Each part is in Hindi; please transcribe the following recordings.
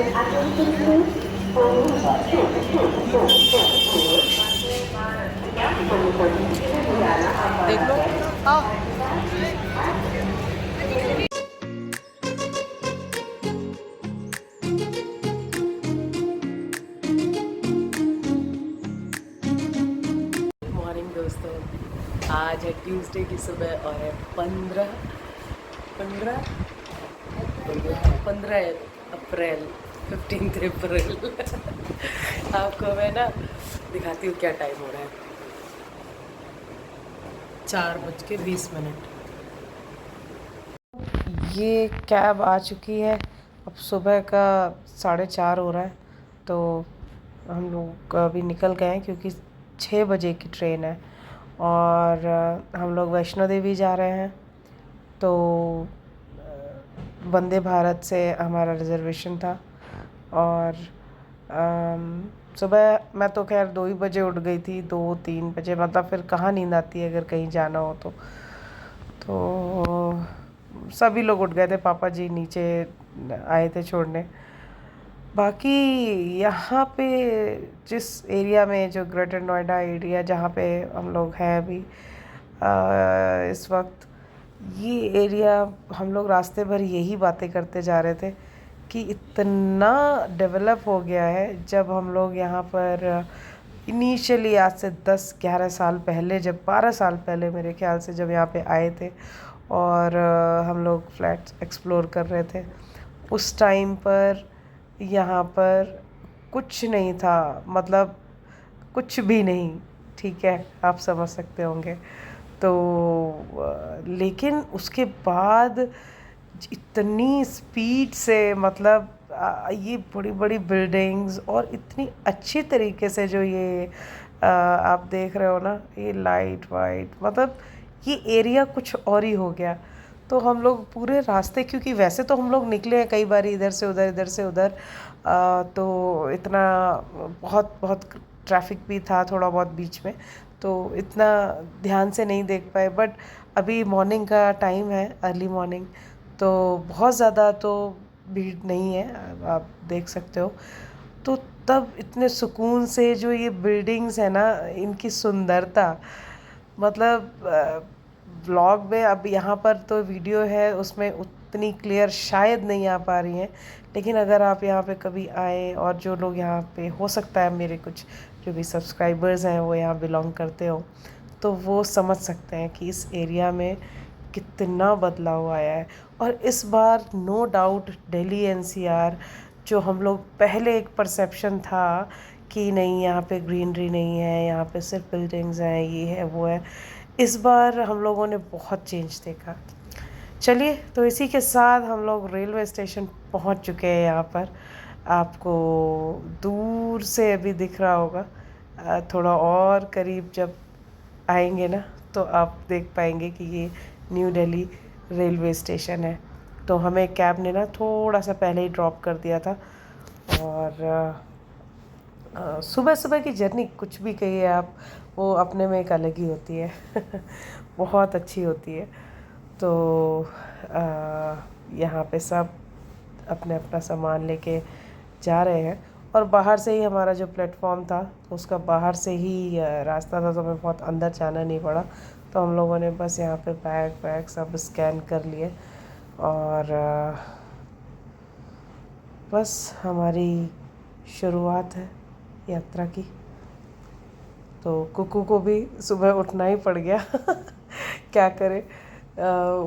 देख लो। आओ। मॉर्निंग दोस्तों, आज है ट्यूसडे की सुबह और है 15 अप्रैल, 15 अप्रैल। आपको मैं ना दिखाती हूँ क्या टाइम हो रहा है। 4:20। ये कैब आ चुकी है। अब सुबह का 4:30 हो रहा है, तो हम लोग अभी निकल गए हैं क्योंकि 6 बजे की ट्रेन है और हम लोग वैष्णो देवी जा रहे हैं। तो वंदे भारत से हमारा रिजर्वेशन था और सुबह मैं तो खैर 2 ही बजे उठ गई थी, 2-3 बजे। मतलब फिर कहाँ नींद आती है अगर कहीं जाना हो तो सभी लोग उठ गए थे, पापा जी नीचे आए थे छोड़ने। बाकी यहाँ पे जिस एरिया में, जो ग्रेटर नोएडा एरिया जहाँ पे हम लोग हैं अभी इस वक्त, ये एरिया हम लोग रास्ते भर यही बातें करते जा रहे थे कि इतना डेवलप हो गया है। जब हम लोग यहाँ पर इनिशियली आज से 10-11 साल पहले, जब 12 साल पहले मेरे ख्याल से जब यहाँ पे आए थे और हम लोग फ्लैट्स एक्सप्लोर कर रहे थे, उस टाइम पर यहाँ पर कुछ नहीं था। मतलब कुछ भी नहीं, ठीक है, आप समझ सकते होंगे। तो लेकिन उसके बाद इतनी स्पीड से, मतलब ये बड़ी बड़ी बिल्डिंग्स और इतनी अच्छी तरीके से जो ये आप देख रहे हो ना, ये लाइट वाइट, मतलब ये एरिया कुछ और ही हो गया। तो हम लोग पूरे रास्ते, क्योंकि वैसे तो हम लोग निकले हैं कई बार इधर से उधर, इधर से उधर, तो इतना बहुत बहुत ट्रैफिक भी था थोड़ा बहुत बीच में, तो इतना ध्यान से नहीं देख पाए। बट अभी मॉर्निंग का टाइम है, अर्ली मॉर्निंग, तो बहुत ज़्यादा तो भीड़ नहीं है, आप देख सकते हो। तो तब इतने सुकून से जो ये बिल्डिंग्स है ना, इनकी सुंदरता, मतलब व्लॉग में अब यहाँ पर तो वीडियो है, उसमें उतनी क्लियर शायद नहीं आ पा रही हैं, लेकिन अगर आप यहाँ पे कभी आए, और जो लोग यहाँ पे, हो सकता है मेरे कुछ जो भी सब्सक्राइबर्स हैं वो यहाँ बिलोंग करते हो, तो वो समझ सकते हैं कि इस एरिया में कितना बदलाव आया है। और इस बार नो डाउट दिल्ली एनसीआर, जो हम लोग पहले एक परसेप्शन था कि नहीं यहाँ पे ग्रीनरी नहीं है, यहाँ पे सिर्फ बिल्डिंग्स हैं, ये है वो है, इस बार हम लोगों ने बहुत चेंज देखा। चलिए, तो इसी के साथ हम लोग रेलवे स्टेशन पहुंच चुके हैं। यहाँ पर आपको दूर से अभी दिख रहा होगा, थोड़ा और करीब जब आएंगे ना तो आप देख पाएंगे कि ये न्यू दिल्ली रेलवे स्टेशन है। तो हमें कैब ने ना थोड़ा सा पहले ही ड्रॉप कर दिया था। और सुबह सुबह की जर्नी, कुछ भी कहिए आप, वो अपने में एक अलग ही होती है। बहुत अच्छी होती है। तो यहाँ पे सब अपने अपना सामान लेके जा रहे हैं, और बाहर से ही हमारा जो प्लेटफॉर्म था उसका बाहर से ही रास्ता था, तो हमें बहुत अंदर जाना नहीं पड़ा। तो हम लोगों ने बस यहाँ पे बैग वैग सब स्कैन कर लिए और बस हमारी शुरुआत है यात्रा की। तो कुकू को भी सुबह उठना ही पड़ गया। क्या करे,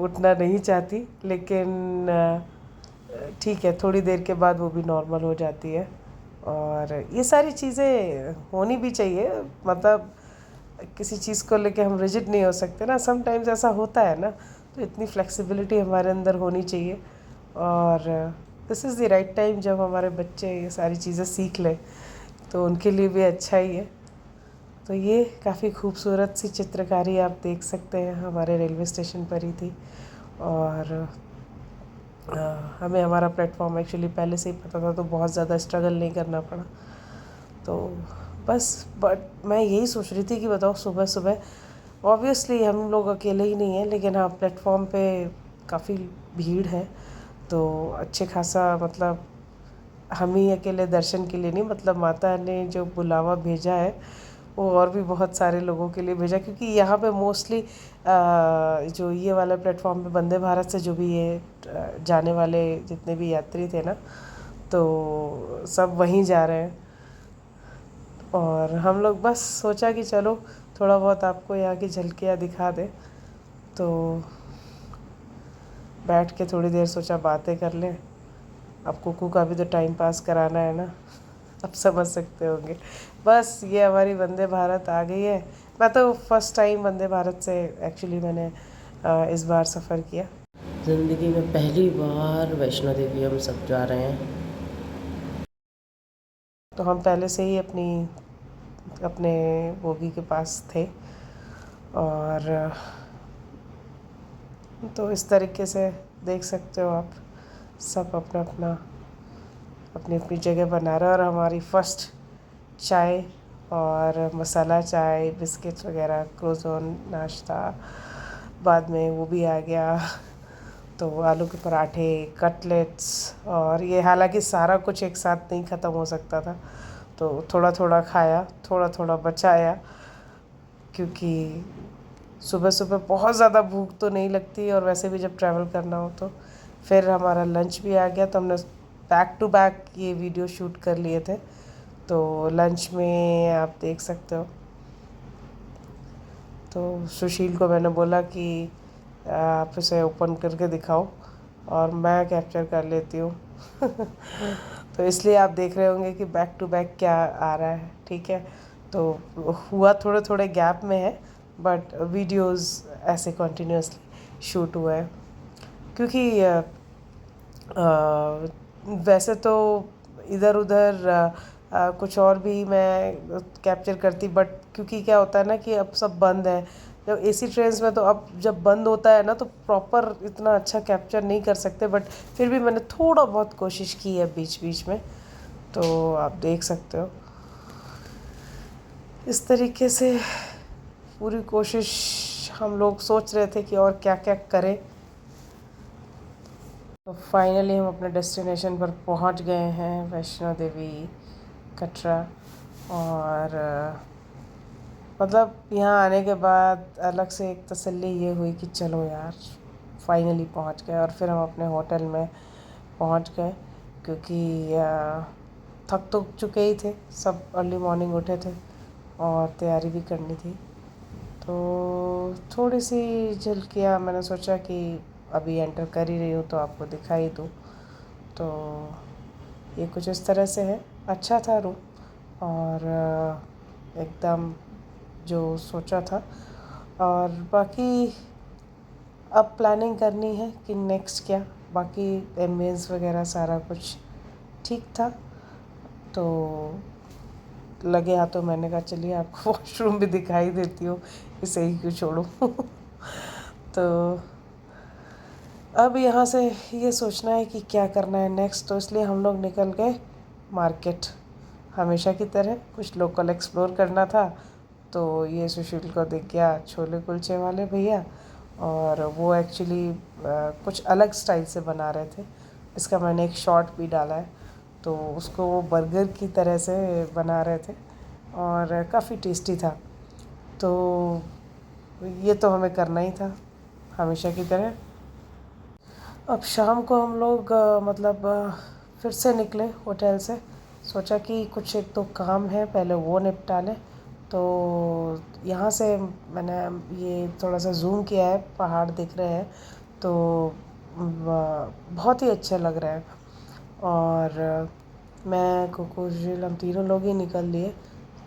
उठना नहीं चाहती, लेकिन ठीक है, थोड़ी देर के बाद वो भी नॉर्मल हो जाती है। और ये सारी चीज़ें होनी भी चाहिए। मतलब किसी चीज़ को लेके हम रिजिड नहीं हो सकते ना, समटाइम्स ऐसा होता है ना, तो इतनी फ्लेक्सिबिलिटी हमारे अंदर होनी चाहिए। और this is the right time जब हमारे बच्चे ये सारी चीज़ें सीख लें, तो उनके लिए भी अच्छा ही है। तो ये काफ़ी खूबसूरत सी चित्रकारी आप देख सकते हैं, हमारे रेलवे स्टेशन पर ही थी। और हमें हमारा प्लेटफॉर्म एक्चुअली पहले से ही पता था, तो बहुत ज़्यादा स्ट्रगल नहीं करना पड़ा। तो बस, बट मैं यही सोच रही थी कि बताओ, सुबह सुबह ऑब्वियसली हम लोग अकेले ही नहीं हैं, लेकिन हाँ, प्लेटफॉर्म पे काफ़ी भीड़ है। तो अच्छे खासा, मतलब हम ही अकेले दर्शन के लिए नहीं, मतलब माता ने जो बुलावा भेजा है वो और भी बहुत सारे लोगों के लिए भेजा, क्योंकि यहाँ पे मोस्टली जो ये वाला प्लेटफॉर्म पे वंदे भारत से जो भी ये जाने वाले जितने भी यात्री थे ना, तो सब वहीं जा रहे हैं। और हम लोग बस सोचा कि चलो थोड़ा बहुत आपको यहाँ की झलकियाँ दिखा दे, तो बैठ के थोड़ी देर सोचा बातें कर लें। अब कुकू का भी तो टाइम पास कराना है ना, आप समझ सकते होंगे। बस ये हमारी वंदे भारत आ गई है। मैं तो फर्स्ट टाइम वंदे भारत से एक्चुअली मैंने इस बार सफ़र किया। ज़िंदगी में पहली बार वैष्णो देवी हम सब जा रहे हैं। तो हम पहले से ही अपने बोगी के पास थे, और तो इस तरीके से देख सकते हो आप, सब अपना अपना अपनी अपनी जगह बना रहे हैं। और हमारी फर्स्ट चाय और मसाला चाय, बिस्किट्स वगैरह, क्रोज़ोन नाश्ता, बाद में वो भी आ गया। तो आलू के पराठे, कटलेट्स, और ये हालांकि सारा कुछ एक साथ नहीं ख़त्म हो सकता था, तो थोड़ा थोड़ा खाया, थोड़ा थोड़ा बचाया, क्योंकि सुबह सुबह बहुत ज़्यादा भूख तो नहीं लगती, और वैसे भी जब ट्रैवल करना हो तो। फिर हमारा लंच भी आ गया, तो हमने बैक टू बैक ये वीडियो शूट कर लिए थे। तो लंच में आप देख सकते हो, तो सुशील को मैंने बोला कि आप इसे ओपन करके दिखाओ और मैं कैप्चर कर लेती हूँ। तो इसलिए आप देख रहे होंगे कि बैक टू बैक क्या आ रहा है, ठीक है। तो हुआ थोड़े थोड़े गैप में है, बट वीडियोस ऐसे कंटिन्यूसली शूट हुआ है, क्योंकि वैसे तो इधर उधर कुछ और भी मैं कैप्चर करती, बट क्योंकि क्या होता है ना कि अब सब बंद है, जब एसी ट्रेन्स में, तो अब जब बंद होता है ना तो प्रॉपर इतना अच्छा कैप्चर नहीं कर सकते, बट फिर भी मैंने थोड़ा बहुत कोशिश की है बीच बीच में, तो आप देख सकते हो। इस तरीके से पूरी कोशिश, हम लोग सोच रहे थे कि और क्या क्या करें। तो फाइनली हम अपने डेस्टिनेशन पर पहुंच गए हैं, वैष्णो देवी कटरा। और मतलब यहाँ आने के बाद अलग से एक तसल्ली ये हुई कि चलो यार फाइनली पहुंच गए। और फिर हम अपने होटल में पहुंच गए, क्योंकि थक तो चुके ही थे सब, अर्ली मॉर्निंग उठे थे और तैयारी भी करनी थी। तो थोड़ी सी झलकियाँ मैंने सोचा कि अभी एंटर कर ही रही हूँ तो आपको दिखाई दूँ। तो ये कुछ इस तरह से है। अच्छा था रूम, और एकदम जो सोचा था। और बाकी अब प्लानिंग करनी है कि नेक्स्ट क्या, बाकी एम्बियंस वगैरह सारा कुछ ठीक था। तो लगे हाथों मैंने कहा चलिए आपको वॉशरूम भी दिखाई देती हूँ, इसे ही क्यों छोड़ूं। तो अब यहाँ से ये सोचना है कि क्या करना है नेक्स्ट, तो इसलिए हम लोग निकल गए मार्केट। हमेशा की तरह कुछ लोकल एक्सप्लोर करना था, तो ये सुशील को दिख गया छोले कुलचे वाले भैया, और वो एक्चुअली कुछ अलग स्टाइल से बना रहे थे। इसका मैंने एक शॉर्ट भी डाला है, तो उसको वो बर्गर की तरह से बना रहे थे और काफ़ी टेस्टी था। तो ये तो हमें करना ही था हमेशा की तरह। अब शाम को हम लोग फिर से निकले होटल से। सोचा कि कुछ एक दो काम है पहले वो निपटा लें। तो यहाँ से मैंने ये थोड़ा सा जूम किया है, पहाड़ दिख रहे हैं, तो बहुत ही अच्छे लग रहे हैं। और मैं कुकुशील हम तीनों लोग ही निकल लिए।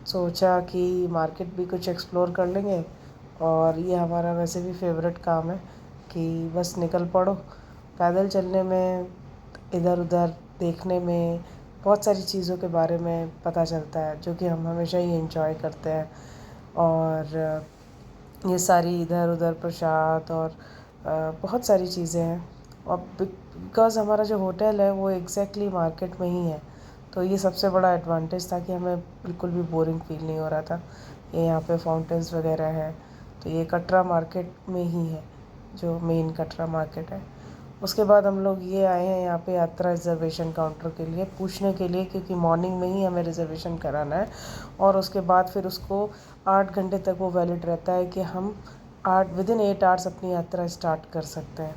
सोचा कि मार्केट भी कुछ एक्सप्लोर कर लेंगे, और ये हमारा वैसे भी फेवरेट काम है कि बस निकल पड़ो। पैदल चलने में, इधर उधर देखने में बहुत सारी चीज़ों के बारे में पता चलता है, जो कि हम हमेशा ही एंजॉय करते हैं। और ये सारी इधर उधर प्रसाद और बहुत सारी चीज़ें हैं। और बिकॉज़ हमारा जो होटल है वो एग्जैक्टली मार्केट में ही है, तो ये सबसे बड़ा एडवांटेज था कि हमें बिल्कुल भी बोरिंग फील नहीं हो रहा था। ये यहाँ पे फाउंटेन्स वगैरह है, तो ये कटरा मार्केट में ही है, जो मेन कटरा मार्केट है। उसके बाद हम लोग ये आए हैं यहाँ पे यात्रा रिजर्वेशन काउंटर के लिए पूछने के लिए, क्योंकि मॉर्निंग में ही हमें रिजर्वेशन कराना है और उसके बाद फिर उसको 8 घंटे तक वो वैलिड रहता है कि हम 8 विदिन 8 आवर्स अपनी यात्रा स्टार्ट कर सकते हैं।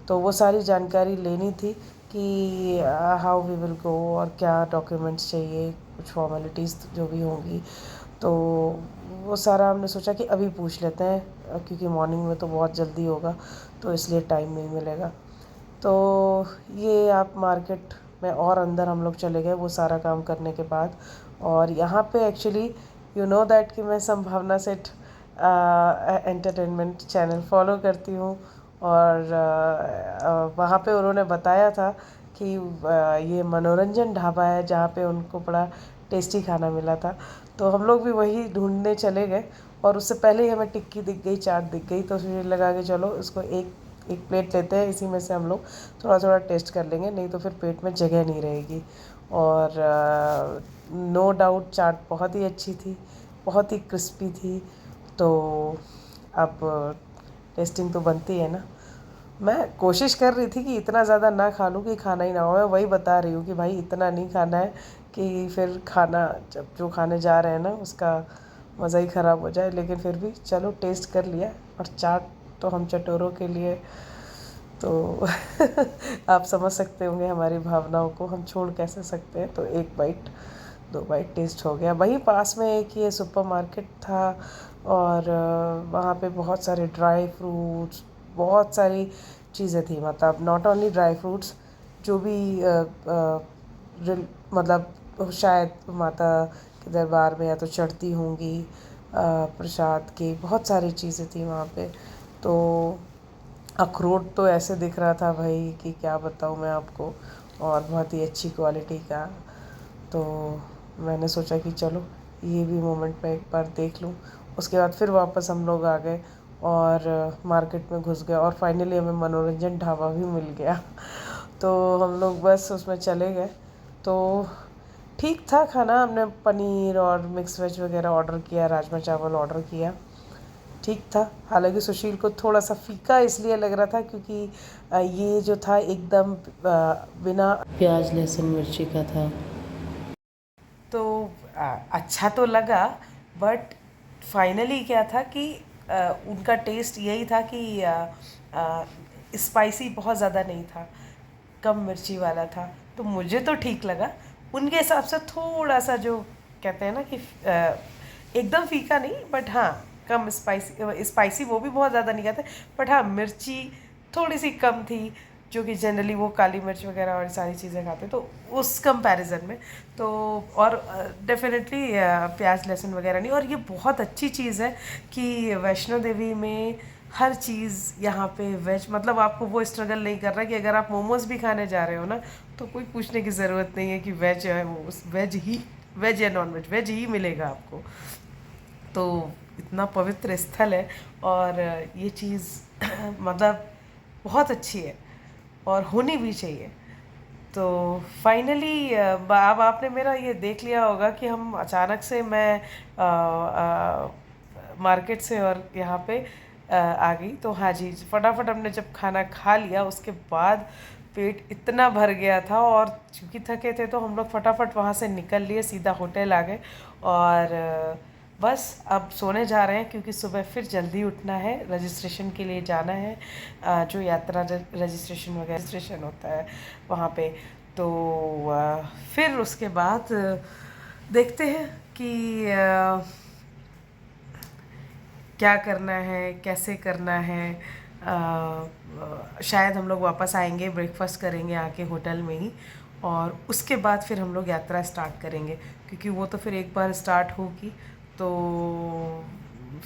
तो वो सारी जानकारी लेनी थी कि हाउ वी विल गो और क्या डॉक्यूमेंट्स चाहिए, कुछ फॉर्मेलिटीज़ जो भी होंगी। तो वो सारा हमने सोचा कि अभी पूछ लेते हैं, क्योंकि मॉर्निंग में तो बहुत जल्दी होगा, तो इसलिए टाइम नहीं मिलेगा। तो ये आप मार्केट में और अंदर हम लोग चले गए वो सारा काम करने के बाद। और यहाँ पे एक्चुअली यू नो दैट कि मैं संभावना सेठ एंटरटेनमेंट चैनल फॉलो करती हूँ, और वहाँ पे उन्होंने बताया था कि ये मनोरंजन ढाबा है जहाँ पे उनको बड़ा टेस्टी खाना मिला था। तो हम लोग भी वही ढूंढने चले गए, और उससे पहले ही हमें टिक्की दिख गई, चाट दिख गई, तो फिर लगा कि चलो इसको एक एक प्लेट लेते हैं, इसी में से हम लोग थोड़ा थोड़ा टेस्ट कर लेंगे, नहीं तो फिर पेट में जगह नहीं रहेगी। और नो डाउट चाट बहुत ही अच्छी थी, बहुत ही क्रिस्पी थी। तो अब टेस्टिंग तो बनती है ना। मैं कोशिश कर रही थी कि इतना ज़्यादा ना खा लूँ कि खाना ही ना हो। मैं वही बता रही हूँ कि भाई इतना नहीं खाना है कि फिर खाना, जब जो खाने जा रहे हैं ना उसका मज़ा ही ख़राब हो जाए। लेकिन फिर भी चलो टेस्ट कर लिया। और चाट तो हम चटोरों के लिए तो आप समझ सकते होंगे हमारी भावनाओं को, हम छोड़ कैसे सकते हैं। तो एक बाइट दो बाइट टेस्ट हो गया। वहीं पास में एक ये सुपरमार्केट था, और वहाँ पे बहुत सारे ड्राई फ्रूट्स, बहुत सारी चीज़ें थी। मतलब नॉट ओनली ड्राई फ्रूट्स, जो भी मतलब शायद माता के दरबार में या तो चढ़ती होंगी प्रसाद की, बहुत सारी चीज़ें थी वहाँ पे। तो अखरोट तो ऐसे दिख रहा था भाई कि क्या बताऊँ मैं आपको, और बहुत ही अच्छी क्वालिटी का। तो मैंने सोचा कि चलो ये भी मोमेंट मैं एक बार देख लूँ। उसके बाद फिर वापस हम लोग आ गए और मार्केट में घुस गए, और फाइनली हमें मनोरंजन ढाबा भी मिल गया। तो हम लोग बस उसमें चले गए। तो ठीक था खाना, हमने पनीर और मिक्स वेज वगैरह ऑर्डर किया, राजमा चावल ऑर्डर किया, ठीक था। हालांकि सुशील को थोड़ा सा फीका इसलिए लग रहा था क्योंकि ये जो था एकदम बिना प्याज लहसुन मिर्ची का था। तो अच्छा तो लगा, बट फाइनली क्या था कि उनका टेस्ट यही था कि स्पाइसी बहुत ज़्यादा नहीं था, कम मिर्ची वाला था। तो मुझे तो ठीक लगा। उनके हिसाब से थोड़ा सा जो कहते हैं ना कि एकदम फीका नहीं, बट हाँ कम स्पाइसी, स्पाइसी वो भी बहुत ज़्यादा नहीं खाते, बट हाँ मिर्ची थोड़ी सी कम थी, जो कि जनरली वो काली मिर्च वगैरह और सारी चीज़ें खाते, तो उस कंपैरिजन में तो। और डेफिनेटली प्याज लहसुन वगैरह नहीं। और ये बहुत अच्छी चीज़ है कि वैष्णो देवी में हर चीज़ यहाँ पे वेज, मतलब आपको वो स्ट्रगल नहीं कर रहा कि अगर आप मोमोज भी खाने जा रहे हो ना, तो कोई पूछने की ज़रूरत नहीं है कि वेज है वो, वेज ही, वेज या नॉन वेज, वेज ही मिलेगा आपको। तो इतना पवित्र स्थल है, और ये चीज़ मतलब बहुत अच्छी है और होनी भी चाहिए। तो फाइनली अब आपने मेरा ये देख लिया होगा कि हम अचानक से मैं मार्केट से और यहाँ पे आ गई। तो हाँ जी, फटाफट हमने जब खाना खा लिया उसके बाद पेट इतना भर गया था, और चूँकि थके थे तो हम लोग फटाफट वहाँ से निकल लिए, सीधा होटल आ गए। और बस अब सोने जा रहे हैं, क्योंकि सुबह फिर जल्दी उठना है, रजिस्ट्रेशन के लिए जाना है। जो यात्रा रजिस्ट्रेशन वगैरह रजिस्ट्रेशन होता है वहाँ पे। तो फिर उसके बाद देखते हैं कि क्या करना है, कैसे करना है। शायद हम लोग वापस आएंगे, ब्रेकफास्ट करेंगे आके होटल में ही, और उसके बाद फिर हम लोग यात्रा स्टार्ट करेंगे, क्योंकि वो तो फिर एक बार स्टार्ट होगी तो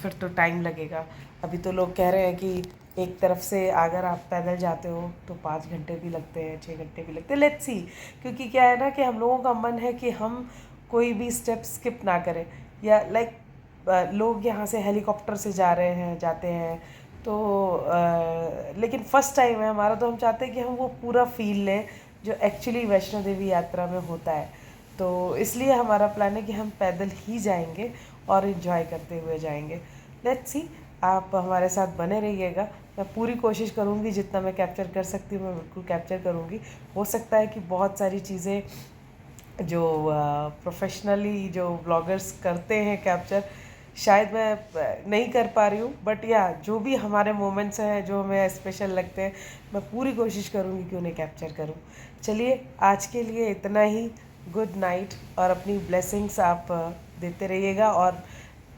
फिर तो टाइम लगेगा। अभी तो लोग कह रहे हैं कि एक तरफ से अगर आप पैदल जाते हो तो 5 घंटे भी लगते हैं, 6 घंटे भी लगते हैं। लेट्स सी, क्योंकि क्या है ना कि हम लोगों का मन है कि हम कोई भी स्टेप स्किप ना करें, या लाइक लोग यहाँ से हेलीकॉप्टर से जा रहे हैं, जाते हैं, तो लेकिन फ़र्स्ट टाइम है हमारा, तो हम चाहते हैं कि हम वो पूरा फील लें जो एक्चुअली वैष्णो देवी यात्रा में होता है। तो इसलिए हमारा प्लान है कि हम पैदल ही जाएंगे और इन्जॉय करते हुए जाएंगे। लेट्स सी, आप हमारे साथ बने रहिएगा। मैं पूरी कोशिश करूँगी, जितना मैं कैप्चर कर सकती हूँ मैं बिल्कुल कैप्चर करूँगी। हो सकता है कि बहुत सारी चीज़ें जो प्रोफेशनली जो ब्लॉगर्स करते हैं कैप्चर, शायद मैं नहीं कर पा रही हूँ, बट या जो भी हमारे मोमेंट्स हैं जो हमें स्पेशल लगते हैं, मैं पूरी कोशिश करूँगी कि उन्हें कैप्चर करूँ। चलिए आज के लिए इतना ही। गुड नाइट, और अपनी ब्लेसिंग्स आप देते रहिएगा, और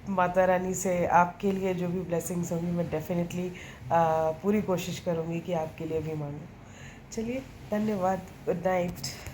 माता रानी से आपके लिए जो भी ब्लेसिंग्स होंगी मैं डेफिनेटली पूरी कोशिश करूँगी कि आपके लिए भी मांगूँ। चलिए, धन्यवाद। Good night.